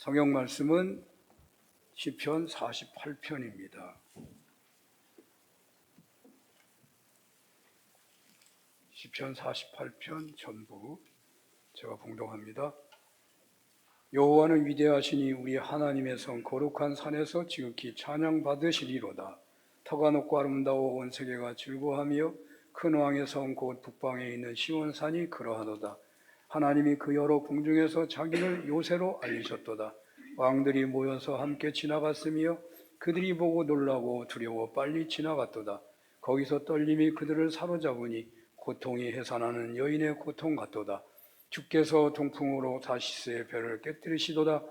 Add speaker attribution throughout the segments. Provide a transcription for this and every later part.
Speaker 1: 성경 말씀은 시편 48편입니다. 시편 48편 전부 제가 봉독합니다. 여호와는 위대하시니 우리 하나님의 성 거룩한 산에서 지극히 찬양받으시리로다. 터가 높고 아름다워 온 세계가 즐거워하며 큰 왕의 성 곧 북방에 있는 시온산이 그러하도다. 하나님이 그 여러 궁중에서 자기를 요새로 알리셨도다. 왕들이 모여서 함께 지나갔으며 그들이 보고 놀라고 두려워 빨리 지나갔도다. 거기서 떨림이 그들을 사로잡으니 고통이 해산하는 여인의 고통 같도다. 주께서 동풍으로 다시스의 배를 깨뜨리시도다.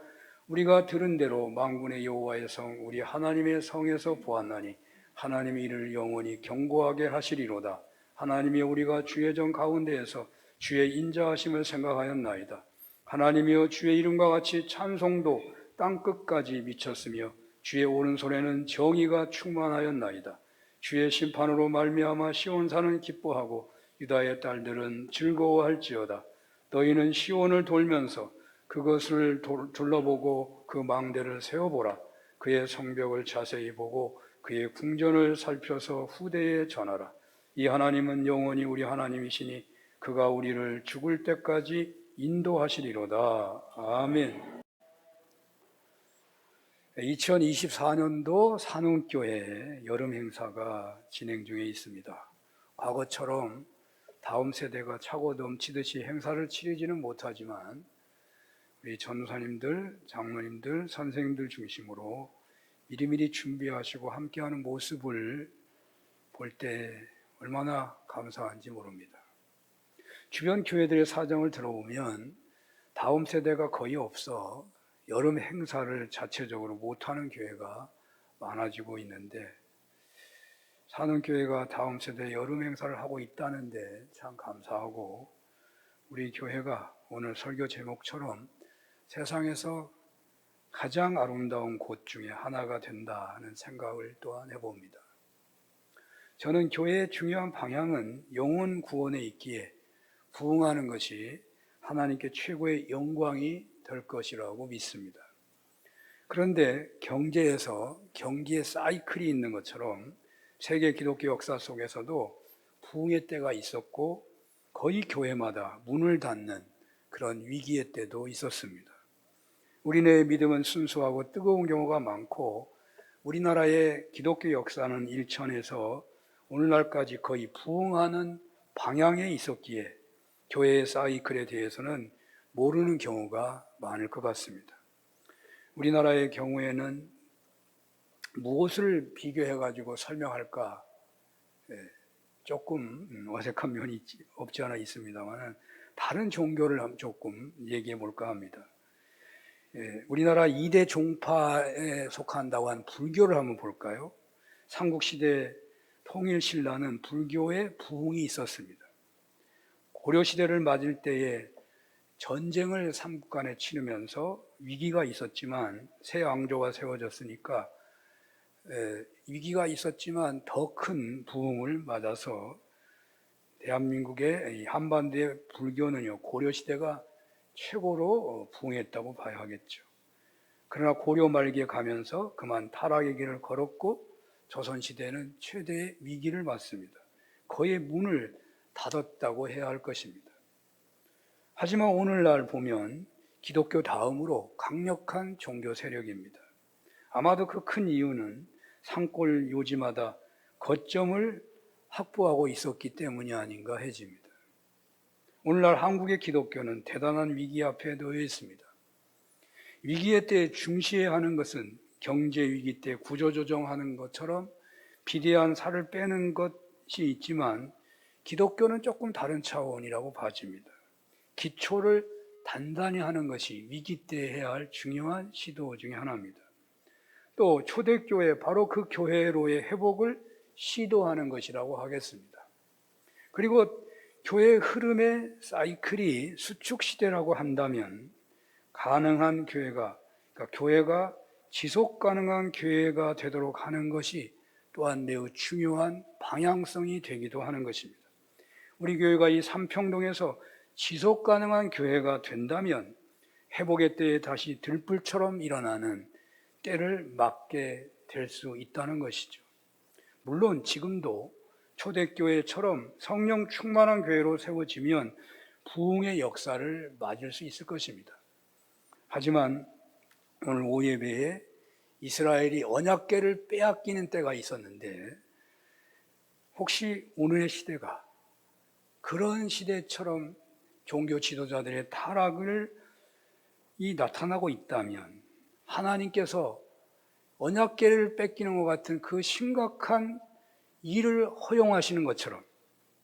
Speaker 1: 우리가 들은 대로 만군의 여호와의 성 우리 하나님의 성에서 보았나니 하나님이 이를 영원히 견고하게 하시리로다. 하나님이 우리가 주의 정 가운데에서 주의 인자하심을 생각하였나이다. 하나님이여 주의 이름과 같이 찬송도 땅끝까지 미쳤으며 주의 오른손에는 정의가 충만하였나이다. 주의 심판으로 말미암아 시온산은 기뻐하고 유다의 딸들은 즐거워할지어다. 너희는 시온을 돌면서 그것을 둘러보고 그 망대를 세워보라. 그의 성벽을 자세히 보고 그의 궁전을 살펴서 후대에 전하라. 이 하나님은 영원히 우리 하나님이시니 그가 우리를 죽을 때까지 인도하시리로다. 아멘. 2024년도 산운교회 여름 행사가 진행 중에 있습니다. 과거처럼 다음 세대가 차고 넘치듯이 행사를 치르지는 못하지만 우리 전도사님들, 장로님들, 선생님들 중심으로 미리미리 준비하시고 함께하는 모습을 볼 때 얼마나 감사한지 모릅니다. 주변 교회들의 사정을 들어보면 다음 세대가 거의 없어 여름 행사를 자체적으로 못하는 교회가 많아지고 있는데 산운교회가 다음 세대 여름 행사를 하고 있다는데 참 감사하고 우리 교회가 오늘 설교 제목처럼 세상에서 가장 아름다운 곳 중에 하나가 된다는 생각을 또한 해봅니다. 저는 교회의 중요한 방향은 영혼 구원에 있기에 부응하는 것이 하나님께 최고의 영광이 될 것이라고 믿습니다. 그런데 경제에서 경기의 사이클이 있는 것처럼 세계 기독교 역사 속에서도 부흥의 때가 있었고 거의 교회마다 문을 닫는 그런 위기의 때도 있었습니다. 우리네 믿음은 순수하고 뜨거운 경우가 많고 우리나라의 기독교 역사는 일천에서 오늘날까지 거의 부흥하는 방향에 있었기에 교회의 사이클에 대해서는 모르는 경우가 많을 것 같습니다. 우리나라의 경우에는 무엇을 비교해가지고 설명할까 조금 어색한 면이 없지 않아 있습니다만 다른 종교를 조금 얘기해 볼까 합니다. 우리나라 2대 종파에 속한다고 한 불교를 한번 볼까요? 삼국시대 통일신라는 불교의 부흥이 있었습니다. 고려시대를 맞을 때에 전쟁을 삼국간에 치르면서 위기가 있었지만 새 왕조가 세워졌으니까 위기가 있었지만 더 큰 부흥을 맞아서 대한민국의 한반도의 불교는요 고려시대가 최고로 부흥했다고 봐야 하겠죠. 그러나 고려 말기에 가면서 그만 타락의 길을 걸었고 조선시대는 최대의 위기를 맞습니다. 거의 문을 닫았다고 해야 할 것입니다. 하지만 오늘날 보면 기독교 다음으로 강력한 종교 세력입니다. 아마도 그 큰 이유는 산골 요지마다 거점을 확보하고 있었기 때문이 아닌가 해집니다. 오늘날 한국의 기독교는 대단한 위기 앞에 놓여 있습니다. 위기의 때 중시해야 하는 것은 경제 위기 때 구조조정하는 것처럼 비대한 살을 빼는 것이 있지만 기독교는 조금 다른 차원이라고 봐집니다. 기초를 단단히 하는 것이 위기 때 해야 할 중요한 시도 중에 하나입니다. 또 초대교회, 바로 그 교회로의 회복을 시도하는 것이라고 하겠습니다. 그리고 교회의 흐름의 사이클이 수축시대라고 한다면 가능한 교회가, 그러니까 교회가 지속 가능한 교회가 되도록 하는 것이 또한 매우 중요한 방향성이 되기도 하는 것입니다. 우리 교회가 이 삼평동에서 지속 가능한 교회가 된다면 회복의 때에 다시 들불처럼 일어나는 때를 맞게 될 수 있다는 것이죠. 물론 지금도 초대교회처럼 성령 충만한 교회로 세워지면 부흥의 역사를 맞을 수 있을 것입니다. 하지만 오늘 오예배에 이스라엘이 언약궤를 빼앗기는 때가 있었는데 혹시 오늘의 시대가 그런 시대처럼 종교 지도자들의 타락을 나타나고 있다면 하나님께서 언약궤를 뺏기는 것 같은 그 심각한 일을 허용하시는 것처럼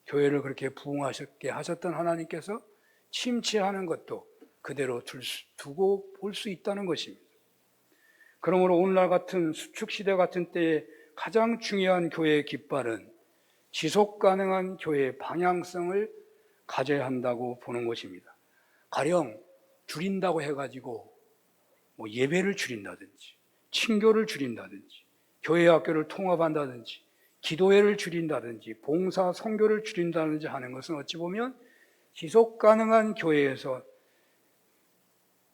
Speaker 1: 교회를 그렇게 부흥하셨게 하셨던 하나님께서 침체하는 것도 그대로 두고 볼 수 있다는 것입니다. 그러므로 오늘날 같은 수축시대 같은 때에 가장 중요한 교회의 깃발은 지속 가능한 교회의 방향성을 가져야 한다고 보는 것입니다. 가령 줄인다고 해가지고 예배를 줄인다든지 친교를 줄인다든지 교회 학교를 통합한다든지 기도회를 줄인다든지 봉사 선교를 줄인다든지 하는 것은 어찌 보면 지속 가능한 교회에서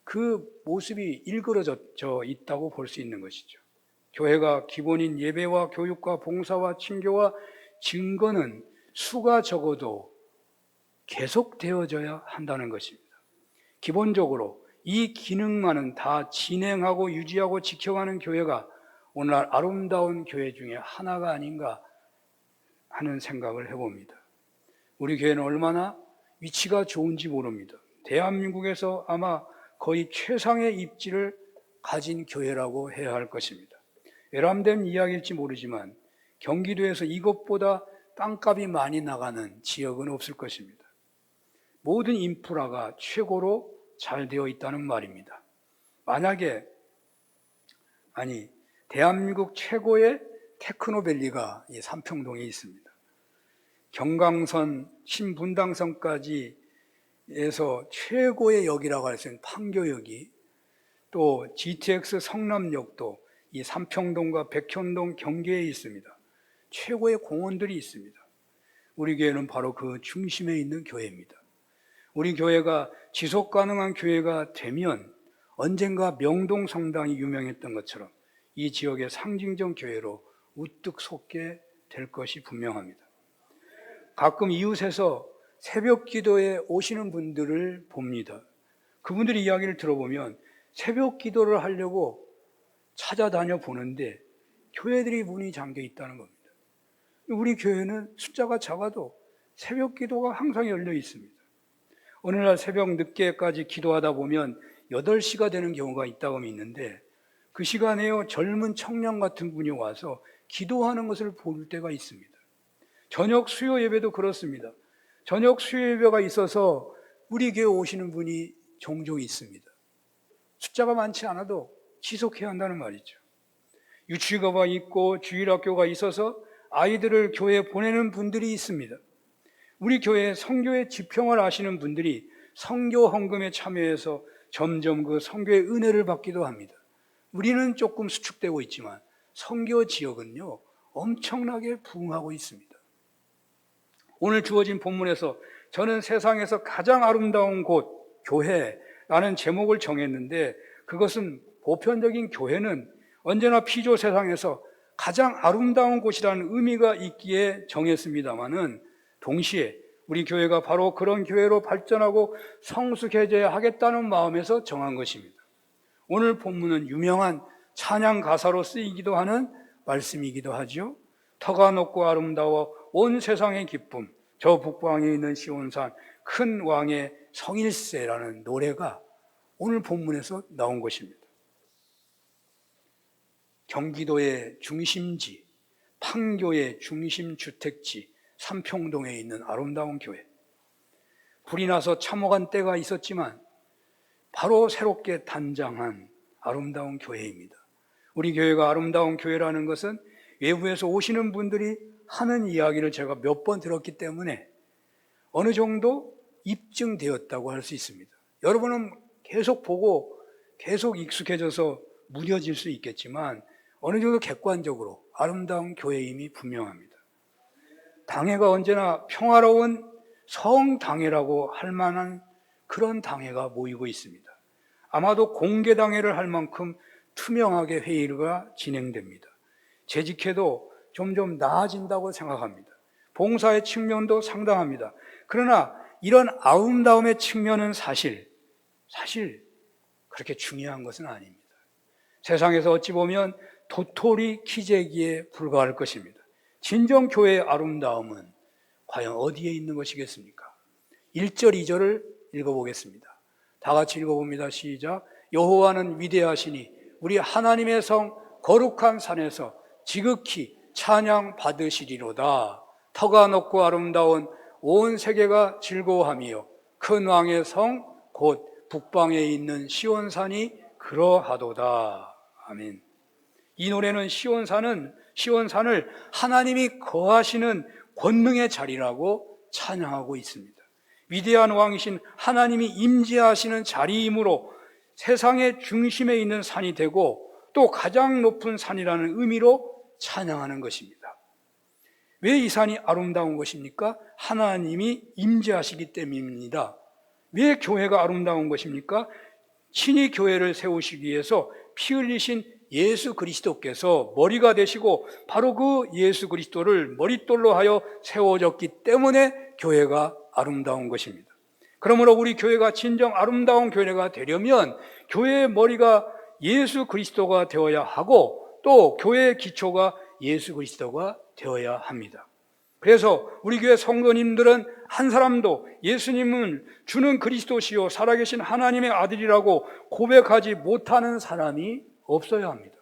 Speaker 1: 그 모습이 일그러져 있다고 볼 수 있는 것이죠. 교회가 기본인 예배와 교육과 봉사와 친교와 증거는 수가 적어도 계속되어져야 한다는 것입니다. 기본적으로 이 기능만은 다 진행하고 유지하고 지켜가는 교회가 오늘날 아름다운 교회 중에 하나가 아닌가 하는 생각을 해봅니다. 우리 교회는 얼마나 위치가 좋은지 모릅니다. 대한민국에서 아마 거의 최상의 입지를 가진 교회라고 해야 할 것입니다. 외람된 이야기일지 모르지만 경기도에서 이것보다 땅값이 많이 나가는 지역은 없을 것입니다. 모든 인프라가 최고로 잘 되어 있다는 말입니다. 만약에 대한민국 최고의 테크노밸리가 이 삼평동에 있습니다. 경강선, 신분당선까지 에서 최고의 역이라고 할 수 있는 판교역이 또 GTX 성남역도 이 삼평동과 백현동 경계에 있습니다. 최고의 공원들이 있습니다. 우리 교회는 바로 그 중심에 있는 교회입니다. 우리 교회가 지속 가능한 교회가 되면 언젠가 명동 성당이 유명했던 것처럼 이 지역의 상징적 교회로 우뚝 솟게 될 것이 분명합니다. 가끔 이웃에서 새벽 기도에 오시는 분들을 봅니다. 그분들의 이야기를 들어보면 새벽 기도를 하려고 찾아다녀 보는데 교회들이 문이 잠겨 있다는 겁니다. 우리 교회는 숫자가 작아도 새벽 기도가 항상 열려 있습니다. 어느 날 새벽 늦게까지 기도하다 보면 8시가 되는 경우가 있다고 믿는데 그 시간에요 젊은 청년 같은 분이 와서 기도하는 것을 볼 때가 있습니다. 저녁 수요 예배도 그렇습니다. 저녁 수요 예배가 있어서 우리 교회 오시는 분이 종종 있습니다. 숫자가 많지 않아도 지속해야 한다는 말이죠. 유치교가 있고 주일학교가 있어서 아이들을 교회에 보내는 분들이 있습니다. 우리 교회의 선교의 지평을 아시는 분들이 선교 헌금에 참여해서 점점 그 선교의 은혜를 받기도 합니다. 우리는 조금 수축되고 있지만 선교 지역은요 엄청나게 부흥하고 있습니다. 오늘 주어진 본문에서 저는 세상에서 가장 아름다운 곳 교회라는 제목을 정했는데 그것은 보편적인 교회는 언제나 피조 세상에서 가장 아름다운 곳이라는 의미가 있기에 정했습니다마는 동시에 우리 교회가 바로 그런 교회로 발전하고 성숙해져야 하겠다는 마음에서 정한 것입니다. 오늘 본문은 유명한 찬양 가사로 쓰이기도 하는 말씀이기도 하죠. 터가 높고 아름다워 온 세상의 기쁨, 저 북방에 있는 시온산 큰 왕의 성일세라는 노래가 오늘 본문에서 나온 것입니다. 경기도의 중심지, 판교의 중심 주택지 삼평동에 있는 아름다운 교회. 불이 나서 참혹한 때가 있었지만 바로 새롭게 단장한 아름다운 교회입니다. 우리 교회가 아름다운 교회라는 것은 외부에서 오시는 분들이 하는 이야기를 제가 몇 번 들었기 때문에 어느 정도 입증되었다고 할 수 있습니다. 여러분은 계속 보고 계속 익숙해져서 무뎌질 수 있겠지만 어느 정도 객관적으로 아름다운 교회임이 분명합니다. 당회가 언제나 평화로운 성당회라고 할 만한 그런 당회가 모이고 있습니다. 아마도 공개당회를 할 만큼 투명하게 회의가 진행됩니다. 재직해도 점점 나아진다고 생각합니다. 봉사의 측면도 상당합니다. 그러나 이런 아름다움의 측면은 사실 그렇게 중요한 것은 아닙니다. 세상에서 어찌 보면 도토리 키재기에 불과할 것입니다. 진정 교회의 아름다움은 과연 어디에 있는 것이겠습니까? 1절, 2절을 읽어보겠습니다. 다 같이 읽어봅니다. 시작. 여호와는 위대하시니 우리 하나님의 성 거룩한 산에서 지극히 찬양 받으시리로다. 터가 높고 아름다운 온 세계가 즐거워하며 큰 왕의 성 곧 북방에 있는 시온산이 그러하도다. 아멘. 이 노래는 시온산을 하나님이 거하시는 권능의 자리라고 찬양하고 있습니다. 위대한 왕이신 하나님이 임재하시는 자리이므로 세상의 중심에 있는 산이 되고 또 가장 높은 산이라는 의미로 찬양하는 것입니다. 왜 이 산이 아름다운 것입니까? 하나님이 임재하시기 때문입니다. 왜 교회가 아름다운 것입니까? 친히 교회를 세우시기 위해서 피 흘리신 예수 그리스도께서 머리가 되시고 바로 그 예수 그리스도를 머릿돌로 하여 세워졌기 때문에 교회가 아름다운 것입니다. 그러므로 우리 교회가 진정 아름다운 교회가 되려면 교회의 머리가 예수 그리스도가 되어야 하고 또 교회의 기초가 예수 그리스도가 되어야 합니다. 그래서 우리 교회 성도님들은 한 사람도 예수님은 주는 그리스도시요 살아계신 하나님의 아들이라고 고백하지 못하는 사람이 없어야 합니다.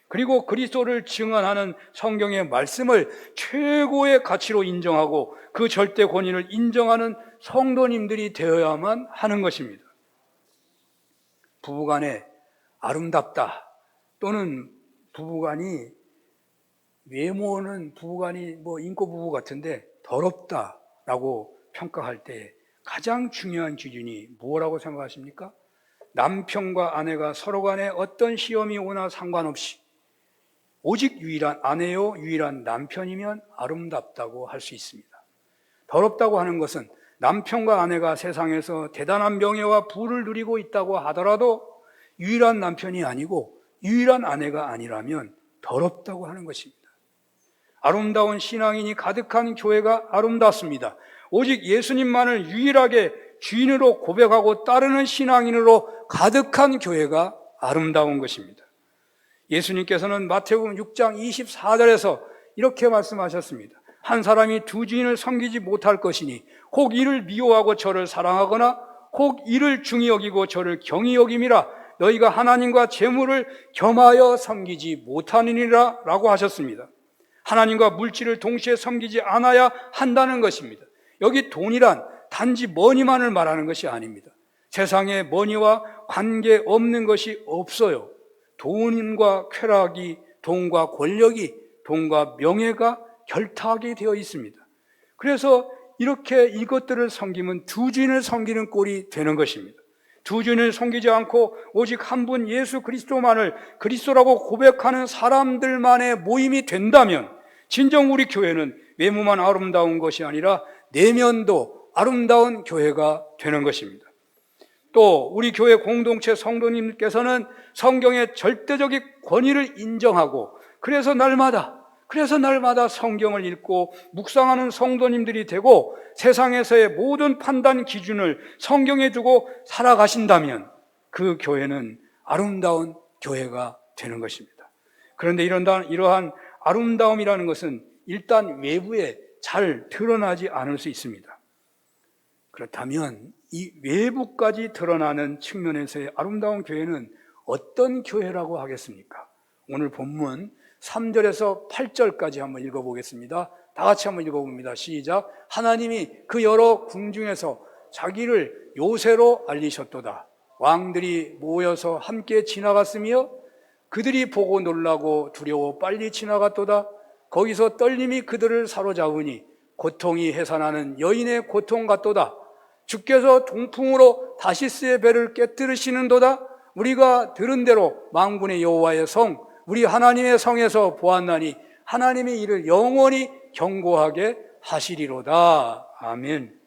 Speaker 1: 그리고 그리스도를 증언하는 성경의 말씀을 최고의 가치로 인정하고 그 절대 권위를 인정하는 성도님들이 되어야만 하는 것입니다. 부부간에 아름답다 또는 부부간이 외모는 부부간이 인고 부부 같은데 더럽다라고 평가할 때 가장 중요한 기준이 뭐라고 생각하십니까? 남편과 아내가 서로 간에 어떤 시험이 오나 상관없이 오직 유일한 아내요 유일한 남편이면 아름답다고 할 수 있습니다. 더럽다고 하는 것은 남편과 아내가 세상에서 대단한 명예와 부를 누리고 있다고 하더라도 유일한 남편이 아니고 유일한 아내가 아니라면 더럽다고 하는 것입니다. 아름다운 신앙인이 가득한 교회가 아름답습니다. 오직 예수님만을 유일하게 주인으로 고백하고 따르는 신앙인으로 가득한 교회가 아름다운 것입니다. 예수님께서는 마태복음 6장 24절에서 이렇게 말씀하셨습니다. 한 사람이 두 주인을 섬기지 못할 것이니 혹 이를 미워하고 저를 사랑하거나 혹 이를 중히 여기고 저를 경히 여김이라 너희가 하나님과 재물을 겸하여 섬기지 못하느니라 라고 하셨습니다. 하나님과 물질을 동시에 섬기지 않아야 한다는 것입니다. 여기 돈이란 단지 머니만을 말하는 것이 아닙니다. 세상에 머니와 관계없는 것이 없어요. 돈과 쾌락이, 돈과 권력이, 돈과 명예가 결탁이 되어 있습니다. 그래서 이렇게 이것들을 섬기면 두 주인을 섬기는 꼴이 되는 것입니다. 두 주인을 섬기지 않고 오직 한 분 예수 그리스도만을 그리스도라고 고백하는 사람들만의 모임이 된다면 진정 우리 교회는 외모만 아름다운 것이 아니라 내면도 아름다운 교회가 되는 것입니다. 또 우리 교회 공동체 성도님께서는 성경의 절대적인 권위를 인정하고 그래서 날마다 성경을 읽고 묵상하는 성도님들이 되고 세상에서의 모든 판단 기준을 성경에 두고 살아가신다면 그 교회는 아름다운 교회가 되는 것입니다. 그런데 이러한 아름다움이라는 것은 일단 외부에 잘 드러나지 않을 수 있습니다. 그렇다면 이 외부까지 드러나는 측면에서의 아름다운 교회는 어떤 교회라고 하겠습니까? 오늘 본문 3절에서 8절까지 한번 읽어보겠습니다. 다 같이 한번 읽어봅니다. 시작. 하나님이 그 여러 궁중에서 자기를 요새로 알리셨도다. 왕들이 모여서 함께 지나갔으며 그들이 보고 놀라고 두려워 빨리 지나갔도다. 거기서 떨림이 그들을 사로잡으니 고통이 해산하는 여인의 고통 같도다. 주께서 동풍으로 다시스의 배를 깨뜨리시는도다. 우리가 들은 대로 만군의 여호와의 성 우리 하나님의 성에서 보았나니 하나님이 이를 영원히 견고하게 하시리로다. 아멘.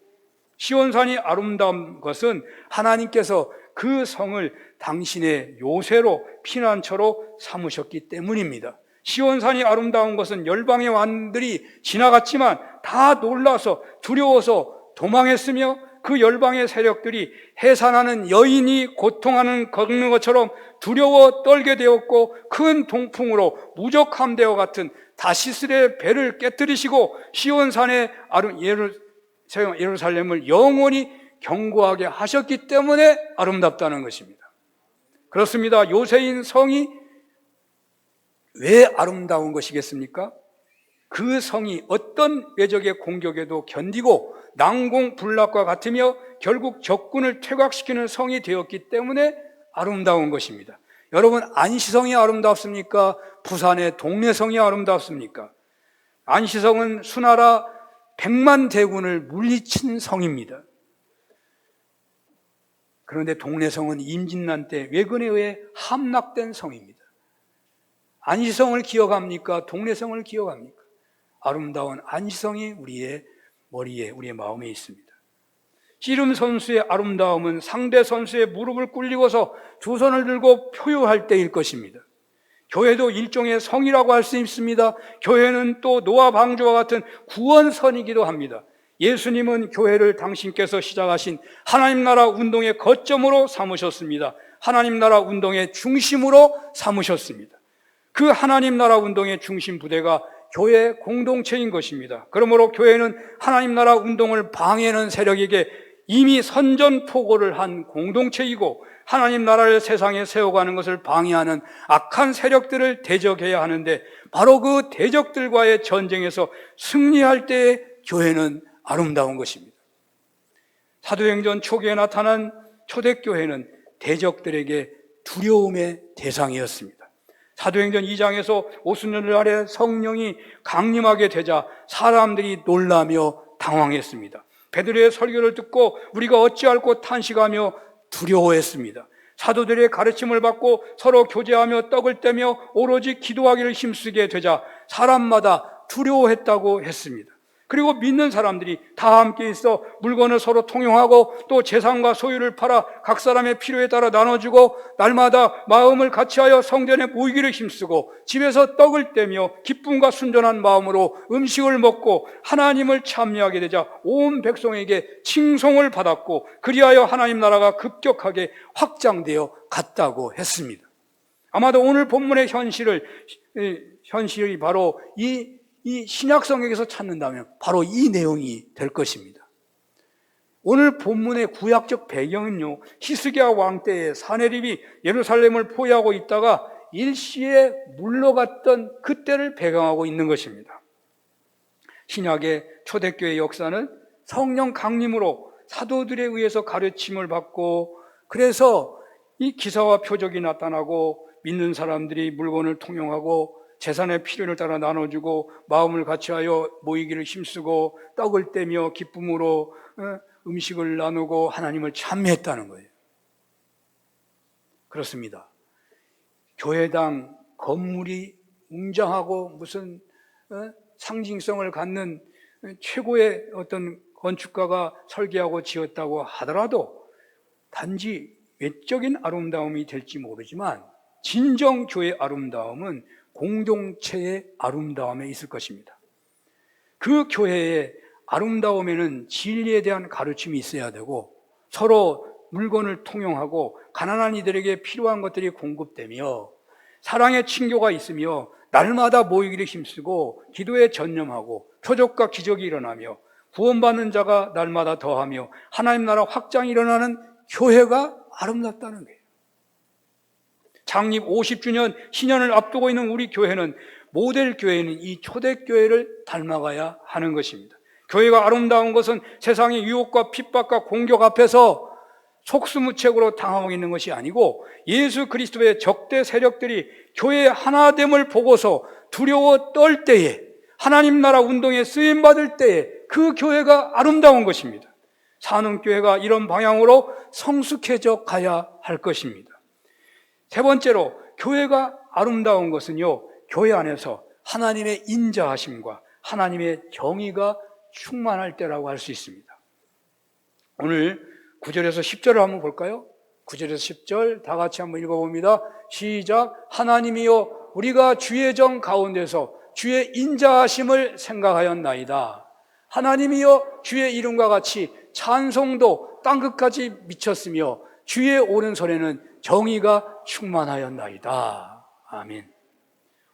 Speaker 1: 시온산이 아름다운 것은 하나님께서 그 성을 당신의 요새로 피난처로 삼으셨기 때문입니다. 시온산이 아름다운 것은 열방의 왕들이 지나갔지만 다 놀라서 두려워서 도망했으며 그 열방의 세력들이 해산하는 여인이 고통하는 걷는 것처럼 두려워 떨게 되었고 큰 동풍으로 무적함대와 같은 다시스의 배를 깨뜨리시고 시온산의 예루살렘을 영원히 견고하게 하셨기 때문에 아름답다는 것입니다. 그렇습니다. 요새인 성이 왜 아름다운 것이겠습니까? 그 성이 어떤 외적의 공격에도 견디고 난공불락과 같으며 결국 적군을 퇴각시키는 성이 되었기 때문에 아름다운 것입니다. 여러분, 안시성이 아름답습니까? 부산의 동래성이 아름답습니까? 안시성은 수나라 100만 대군을 물리친 성입니다. 그런데 동래성은 임진난 때 외근에 의해 함락된 성입니다. 안시성을 기억합니까? 동래성을 기억합니까? 아름다운 안시성이 우리의 머리에, 우리의 마음에 있습니다. 씨름 선수의 아름다움은 상대 선수의 무릎을 꿇리고서 두 손을 들고 표효할 때일 것입니다. 교회도 일종의 성이라고 할 수 있습니다. 교회는 또 노아 방주와 같은 구원선이기도 합니다. 예수님은 교회를 당신께서 시작하신 하나님 나라 운동의 거점으로 삼으셨습니다. 하나님 나라 운동의 중심으로 삼으셨습니다. 그 하나님 나라 운동의 중심 부대가 교회 공동체인 것입니다. 그러므로 교회는 하나님 나라 운동을 방해하는 세력에게 이미 선전포고를 한 공동체이고 하나님 나라를 세상에 세워가는 것을 방해하는 악한 세력들을 대적해야 하는데 바로 그 대적들과의 전쟁에서 승리할 때의 교회는 아름다운 것입니다. 사도행전 초기에 나타난 초대교회는 대적들에게 두려움의 대상이었습니다. 사도행전 2장에서 오순절 날에 성령이 강림하게 되자 사람들이 놀라며 당황했습니다. 베드로의 설교를 듣고 우리가 어찌할꼬 탄식하며 두려워했습니다. 사도들의 가르침을 받고 서로 교제하며 떡을 떼며 오로지 기도하기를 힘쓰게 되자 사람마다 두려워했다고 했습니다. 그리고 믿는 사람들이 다 함께 있어 물건을 서로 통용하고 또 재산과 소유를 팔아 각 사람의 필요에 따라 나눠주고 날마다 마음을 같이하여 성전에 모이기를 힘쓰고 집에서 떡을 떼며 기쁨과 순전한 마음으로 음식을 먹고 하나님을 찬미하게 되자 온 백성에게 칭송을 받았고 그리하여 하나님 나라가 급격하게 확장되어 갔다고 했습니다. 아마도 오늘 본문의 현실이 바로 이 신약성경에서 찾는다면 바로 이 내용이 될 것입니다. 오늘 본문의 구약적 배경은요, 히스기야 왕 때에 사네립이 예루살렘을 포위하고 있다가 일시에 물러갔던 그때를 배경하고 있는 것입니다. 신약의 초대교회 역사는 성령 강림으로 사도들에 의해서 가르침을 받고 그래서 이 기사와 표적이 나타나고 믿는 사람들이 물건을 통용하고 재산의 필요를 따라 나눠주고 마음을 같이하여 모이기를 힘쓰고 떡을 떼며 기쁨으로 음식을 나누고 하나님을 찬미했다는 거예요. 그렇습니다. 교회당 건물이 웅장하고 무슨 상징성을 갖는 최고의 어떤 건축가가 설계하고 지었다고 하더라도 단지 외적인 아름다움이 될지 모르지만 진정 교회의 아름다움은 공동체의 아름다움에 있을 것입니다. 그 교회의 아름다움에는 진리에 대한 가르침이 있어야 되고 서로 물건을 통용하고 가난한 이들에게 필요한 것들이 공급되며 사랑의 친교가 있으며 날마다 모이기를 힘쓰고 기도에 전념하고 표적과 기적이 일어나며 구원받는 자가 날마다 더하며 하나님 나라 확장이 일어나는 교회가 아름답다는 거예요. 창립 50주년 신년을 앞두고 있는 우리 교회는 모델 교회는 이 초대교회를 닮아가야 하는 것입니다. 교회가 아름다운 것은 세상의 유혹과 핍박과 공격 앞에서 속수무책으로 당하고 있는 것이 아니고 예수 그리스도의 적대 세력들이 교회의 하나됨을 보고서 두려워 떨 때에 하나님 나라 운동에 쓰임받을 때에 그 교회가 아름다운 것입니다. 산흥교회가 이런 방향으로 성숙해져 가야 할 것입니다. 세 번째로 교회가 아름다운 것은요, 교회 안에서 하나님의 인자하심과 하나님의 정의가 충만할 때라고 할 수 있습니다. 오늘 9절에서 10절을 한번 볼까요? 9절에서 10절 다 같이 한번 읽어봅니다. 시작. 하나님이여 우리가 주의 정 가운데서 주의 인자하심을 생각하였나이다. 하나님이여 주의 이름과 같이 찬송도 땅끝까지 미쳤으며 주의 오른손에는 정의가 충만하였나이다. 아멘.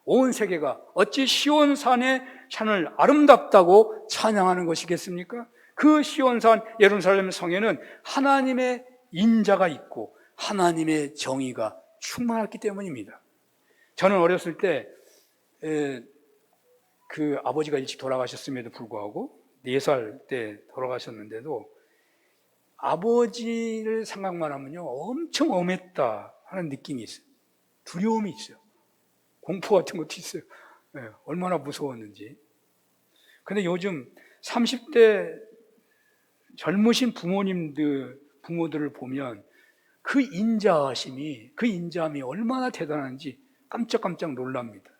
Speaker 1: 온 세계가 어찌 시온산의 산을 아름답다고 찬양하는 것이겠습니까? 그 시온산 예루살렘 성에는 하나님의 인자가 있고 하나님의 정의가 충만했기 때문입니다. 저는 어렸을 때 그 아버지가 일찍 돌아가셨음에도 불구하고 4살 때 돌아가셨는데도 아버지를 생각만 하면요 엄청 엄했다 하는 느낌이 있어요. 두려움이 있어요. 공포 같은 것도 있어요. 얼마나 무서웠는지. 근데 요즘 30대 젊으신 부모들을 보면 그 인자함이 얼마나 대단한지 깜짝깜짝 놀랍니다.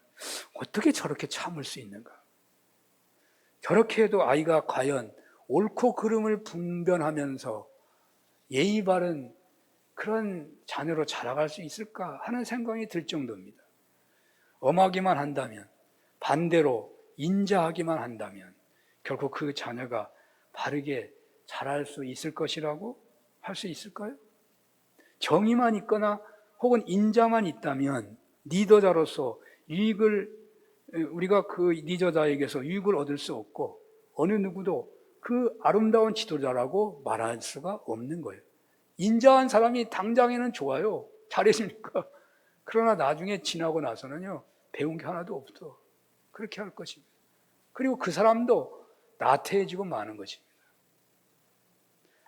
Speaker 1: 어떻게 저렇게 참을 수 있는가? 저렇게 해도 아이가 과연 옳고 그름을 분별하면서 예의 바른 그런 자녀로 자라갈 수 있을까 하는 생각이 들 정도입니다. 엄하기만 한다면, 반대로 인자하기만 한다면 결코 그 자녀가 바르게 자랄 수 있을 것이라고 할 수 있을까요? 정의만 있거나 혹은 인자만 있다면 리더자로서 우리가 그 리더자에게서 유익을 얻을 수 없고 어느 누구도 그 아름다운 지도자라고 말할 수가 없는 거예요. 인자한 사람이 당장에는 좋아요. 잘해주니까. 그러나 나중에 지나고 나서는요 배운 게 하나도 없어. 그렇게 할 것입니다. 그리고 그 사람도 나태해지고 마는 것입니다.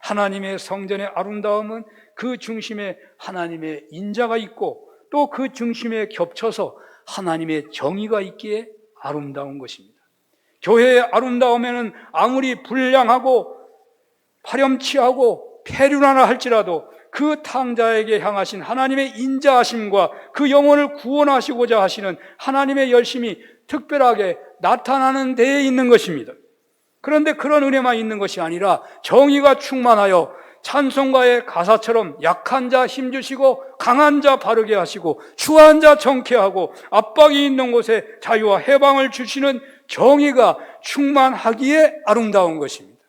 Speaker 1: 하나님의 성전의 아름다움은 그 중심에 하나님의 인자가 있고 또 그 중심에 겹쳐서 하나님의 정의가 있기에 아름다운 것입니다. 교회의 아름다움에는 아무리 불량하고 파렴치하고 폐륜하나 할지라도 그 탕자에게 향하신 하나님의 인자하심과 그 영혼을 구원하시고자 하시는 하나님의 열심이 특별하게 나타나는 데에 있는 것입니다. 그런데 그런 은혜만 있는 것이 아니라 정의가 충만하여 찬송가의 가사처럼 약한 자 힘주시고 강한 자 바르게 하시고 추한 자 정케하고 압박이 있는 곳에 자유와 해방을 주시는 정의가 충만하기에 아름다운 것입니다.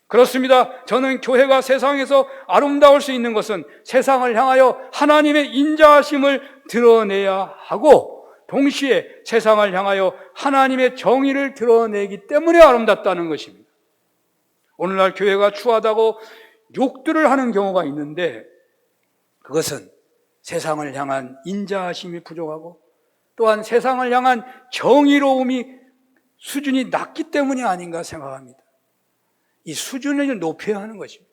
Speaker 1: 그렇습니다. 저는 교회가 세상에서 아름다울 수 있는 것은 세상을 향하여 하나님의 인자하심을 드러내야 하고 동시에 세상을 향하여 하나님의 정의를 드러내기 때문에 아름답다는 것입니다. 오늘날 교회가 추하다고 욕들을 하는 경우가 있는데 그것은 세상을 향한 인자하심이 부족하고 또한 세상을 향한 정의로움이 수준이 낮기 때문이 아닌가 생각합니다. 이 수준을 높여야 하는 것입니다.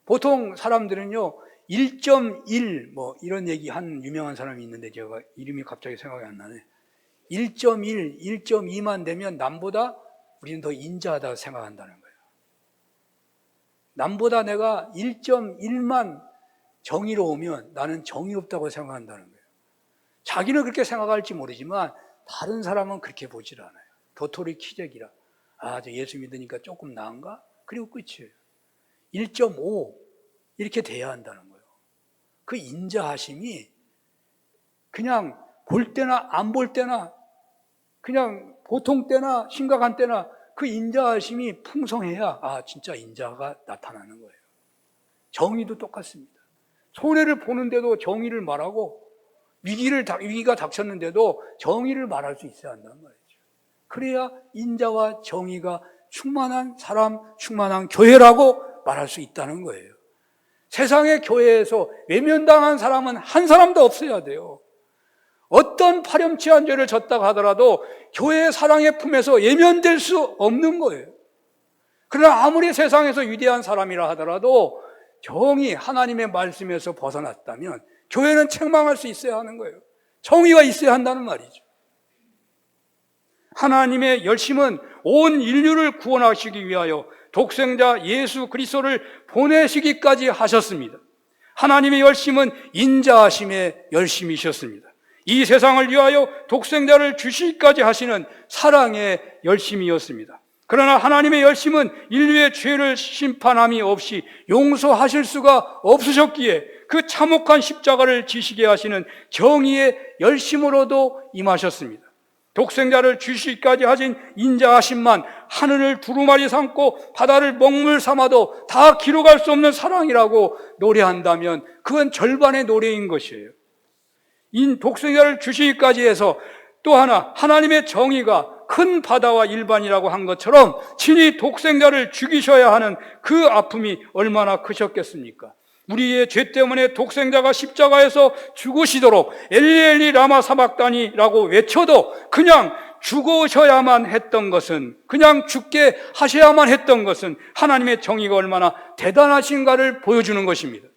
Speaker 1: 보통 사람들은요 1.1 이런 얘기 한 유명한 사람이 있는데 제가 이름이 갑자기 생각이 안 나네. 1.1, 1.2만 되면 남보다 우리는 더 인자하다고 생각한다는 거예요. 남보다 내가 1.1만 정의로우면 나는 정의 없다고 생각한다는 거예요. 자기는 그렇게 생각할지 모르지만 다른 사람은 그렇게 보질 않아요. 도토리 키재기라. 저 예수 믿으니까 조금 나은가? 그리고 끝이에요. 1.5 이렇게 돼야 한다는 거예요. 그 인자하심이 그냥 볼 때나 안 볼 때나 그냥 보통 때나 심각한 때나 그 인자하심이 풍성해야 진짜 인자가 나타나는 거예요. 정의도 똑같습니다. 손해를 보는데도 정의를 말하고 위기가 닥쳤는데도 정의를 말할 수 있어야 한다는 말이죠. 그래야 인자와 정의가 충만한 사람, 충만한 교회라고 말할 수 있다는 거예요. 세상의 교회에서 외면당한 사람은 한 사람도 없어야 돼요. 어떤 파렴치한 죄를 졌다고 하더라도 교회의 사랑의 품에서 외면될 수 없는 거예요. 그러나 아무리 세상에서 위대한 사람이라 하더라도 정의, 하나님의 말씀에서 벗어났다면 교회는 책망할 수 있어야 하는 거예요. 정의가 있어야 한다는 말이죠. 하나님의 열심은 온 인류를 구원하시기 위하여 독생자 예수 그리스도를 보내시기까지 하셨습니다. 하나님의 열심은 인자하심의 열심이셨습니다. 이 세상을 위하여 독생자를 주시기까지 하시는 사랑의 열심이었습니다. 그러나 하나님의 열심은 인류의 죄를 심판함이 없이 용서하실 수가 없으셨기에 그 참혹한 십자가를 지시게 하시는 정의의 열심으로도 임하셨습니다. 독생자를 주시기까지 하신 인자하심만 하늘을 두루마리 삼고 바다를 먹물 삼아도 다 기록할 수 없는 사랑이라고 노래한다면 그건 절반의 노래인 것이에요. 이 독생자를 주시기까지 해서 또 하나 하나님의 정의가 큰 바다와 일반이라고 한 것처럼 친히 독생자를 죽이셔야 하는 그 아픔이 얼마나 크셨겠습니까? 우리의 죄 때문에 독생자가 십자가에서 죽으시도록 엘리 라마 사박다니라고 외쳐도 그냥 죽으셔야만 했던 것은, 그냥 죽게 하셔야만 했던 것은 하나님의 정의가 얼마나 대단하신가를 보여주는 것입니다.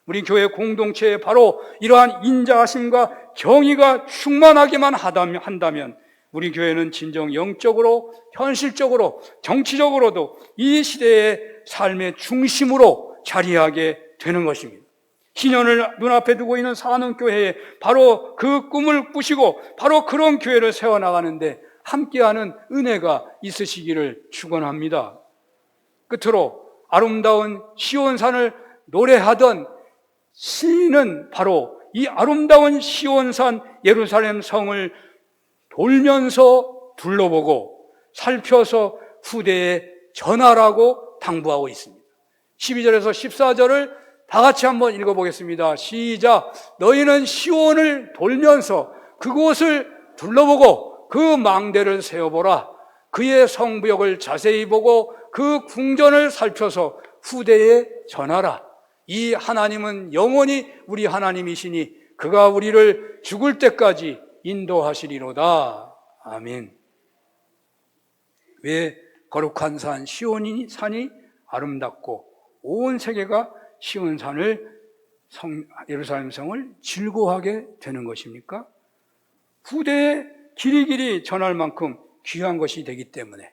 Speaker 1: 우리 교회 공동체에 바로 이러한 인자하심과 정의가 충만하기만 한다면 우리 교회는 진정 영적으로, 현실적으로, 정치적으로도 이 시대의 삶의 중심으로 자리하게 되는 것입니다. 희년을 눈앞에 두고 있는 산원교회에 바로 그 꿈을 꾸시고 바로 그런 교회를 세워나가는데 함께하는 은혜가 있으시기를 축원합니다. 끝으로 아름다운 시온산을 노래하던 시인은 바로 이 아름다운 시온산 예루살렘 성을 돌면서 둘러보고 살펴서 후대에 전하라고 당부하고 있습니다. 12절에서 14절을 다 같이 한번 읽어보겠습니다. 시작. 너희는 시온을 돌면서 그곳을 둘러보고 그 망대를 세어보라. 그의 성벽을 자세히 보고 그 궁전을 살펴서 후대에 전하라. 이 하나님은 영원히 우리 하나님이시니 그가 우리를 죽을 때까지 인도하시리로다. 아멘. 왜 거룩한 산 시온산이 아름답고 온 세계가 시온산을 예루살렘 성을 즐거워하게 되는 것입니까? 후대에 길이길이 전할 만큼 귀한 것이 되기 때문에,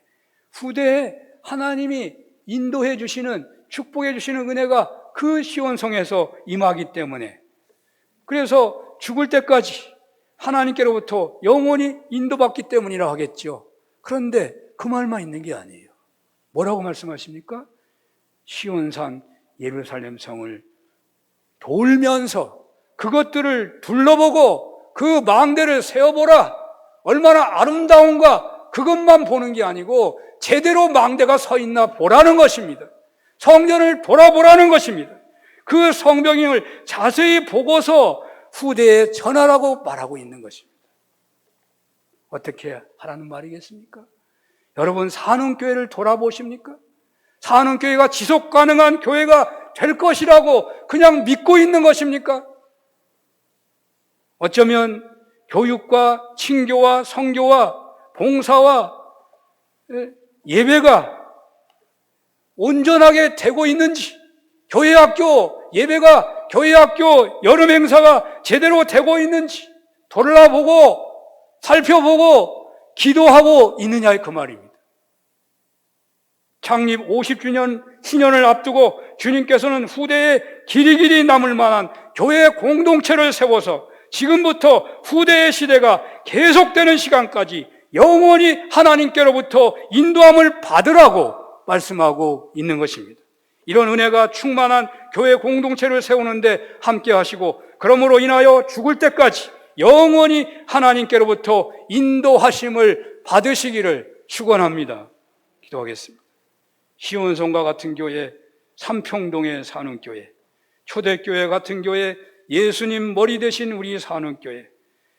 Speaker 1: 후대에 하나님이 인도해 주시는, 축복해 주시는 은혜가 그 시온성에서 임하기 때문에, 그래서 죽을 때까지 하나님께로부터 영원히 인도받기 때문이라 하겠죠. 그런데 그 말만 있는 게 아니에요. 뭐라고 말씀하십니까? 시온산 예루살렘 성을 돌면서 그것들을 둘러보고 그 망대를 세어보라. 얼마나 아름다운가 그것만 보는 게 아니고 제대로 망대가 서 있나 보라는 것입니다. 성전을 돌아보라는 것입니다. 그 성벽을 자세히 보고서 후대에 전하라고 말하고 있는 것입니다. 어떻게 하라는 말이겠습니까? 여러분 산원교회를 돌아보십니까? 산원교회가 지속 가능한 교회가 될 것이라고 그냥 믿고 있는 것입니까? 어쩌면 교육과 친교와 성교와 봉사와 예배가 온전하게 되고 있는지, 교회학교 예배가, 교회학교 여름 행사가 제대로 되고 있는지 돌아보고 살펴보고 기도하고 있느냐 그 말입니다. 창립 50주년 희년을 앞두고 주님께서는 후대에 길이길이 남을 만한 교회 공동체를 세워서 지금부터 후대의 시대가 계속되는 시간까지 영원히 하나님께로부터 인도함을 받으라고 말씀하고 있는 것입니다. 이런 은혜가 충만한 교회 공동체를 세우는데 함께 하시고, 그러므로 인하여 죽을 때까지 영원히 하나님께로부터 인도하심을 받으시기를 축원합니다. 기도하겠습니다. 시온성과 같은 교회, 삼평동에 사는 교회, 초대교회 같은 교회, 예수님 머리 되신 우리 사는 교회,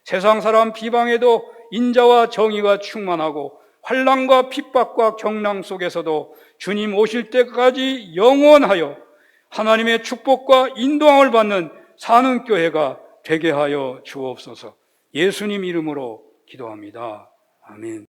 Speaker 1: 세상 사람 비방에도 인자와 정의가 충만하고 환난과 핍박과 경랑 속에서도 주님 오실 때까지 영원하여 하나님의 축복과 인도함을 받는 사는 교회가 되게 하여 주옵소서. 예수님 이름으로 기도합니다. 아멘.